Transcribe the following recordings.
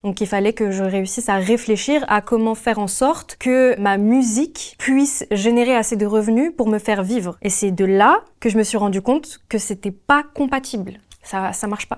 Donc il fallait que je réussisse à réfléchir à comment faire en sorte que ma musique puisse générer assez de revenus pour me faire vivre. Et c'est de là que je me suis rendu compte que c'était pas compatible. Ça marche pas.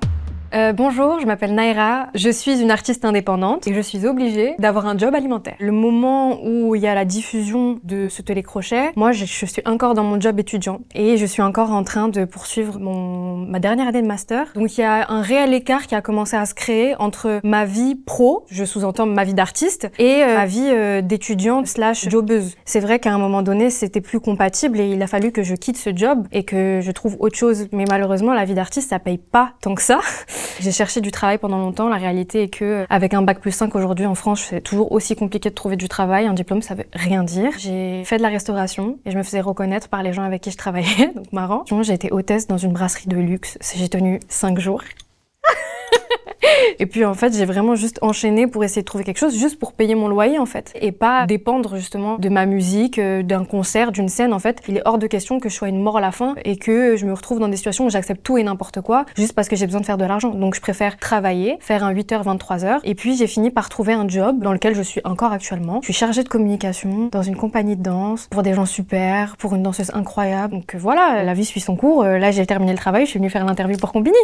Bonjour, je m'appelle Naira, je suis une artiste indépendante et je suis obligée d'avoir un job alimentaire. Le moment où il y a la diffusion de ce télécrochet, moi je suis encore dans mon job étudiant et je suis encore en train de poursuivre ma dernière année de master. Donc il y a un réel écart qui a commencé à se créer entre ma vie pro, je sous-entends ma vie d'artiste, et ma vie d'étudiante / jobbeuse. C'est vrai qu'à un moment donné c'était plus compatible et il a fallu que je quitte ce job et que je trouve autre chose. Mais malheureusement la vie d'artiste ça paye pas tant que ça. J'ai cherché du travail pendant longtemps. La réalité est que avec un bac+5 aujourd'hui en France, c'est toujours aussi compliqué de trouver du travail. Un diplôme, ça veut rien dire. J'ai fait de la restauration et je me faisais reconnaître par les gens avec qui je travaillais, donc marrant. J'ai été hôtesse dans une brasserie de luxe. J'ai tenu 5 jours. Et puis en fait, j'ai vraiment juste enchaîné pour essayer de trouver quelque chose, juste pour payer mon loyer en fait. Et pas dépendre justement de ma musique, d'un concert, d'une scène en fait. Il est hors de question que je sois une mort à la fin et que je me retrouve dans des situations où j'accepte tout et n'importe quoi, juste parce que j'ai besoin de faire de l'argent. Donc je préfère travailler, faire un 8h, 23h. Et puis j'ai fini par trouver un job dans lequel je suis encore actuellement. Je suis chargée de communication dans une compagnie de danse, pour des gens super, pour une danseuse incroyable. Donc voilà, la vie suit son cours. Là j'ai terminé le travail, je suis venue faire l'interview pour Combini.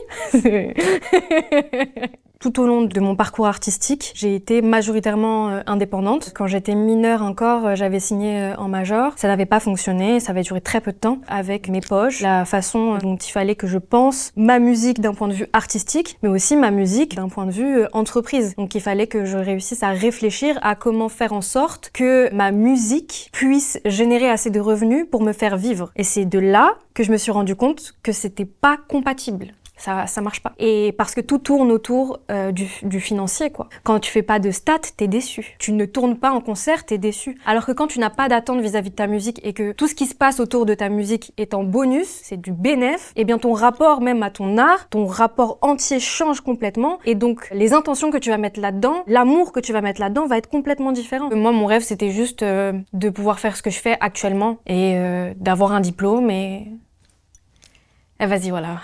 Tout au long de mon parcours artistique, j'ai été majoritairement indépendante. Quand j'étais mineure encore, j'avais signé en major. Ça n'avait pas fonctionné, ça avait duré très peu de temps avec mes poches, la façon dont il fallait que je pense ma musique d'un point de vue artistique, mais aussi ma musique d'un point de vue entreprise. Donc il fallait que je réussisse à réfléchir à comment faire en sorte que ma musique puisse générer assez de revenus pour me faire vivre. Et c'est de là que je me suis rendu compte que c'était pas compatible. Ça marche pas. Et parce que tout tourne autour du financier, quoi. Quand tu fais pas de stats, t'es déçu. Tu ne tournes pas en concert, t'es déçu. Alors que quand tu n'as pas d'attente vis-à-vis de ta musique et que tout ce qui se passe autour de ta musique est en bonus, c'est du bénéf, et bien ton rapport même à ton art, ton rapport entier change complètement. Et donc les intentions que tu vas mettre là-dedans, l'amour que tu vas mettre là-dedans va être complètement différent. Moi, mon rêve, c'était juste de pouvoir faire ce que je fais actuellement et d'avoir un diplôme et... Eh vas-y, voilà.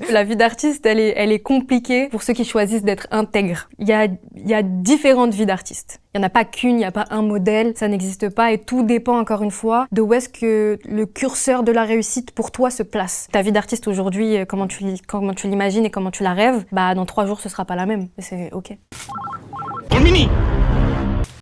La vie d'artiste, elle est compliquée pour ceux qui choisissent d'être intègres. Il y a différentes vies d'artistes. Il n'y en a pas qu'une, il n'y a pas un modèle, ça n'existe pas et tout dépend encore une fois de où est-ce que le curseur de la réussite pour toi se place. Ta vie d'artiste aujourd'hui, comment tu l'imagines et comment tu la rêves, bah dans 3 jours ce sera pas la même, et c'est ok. Combini.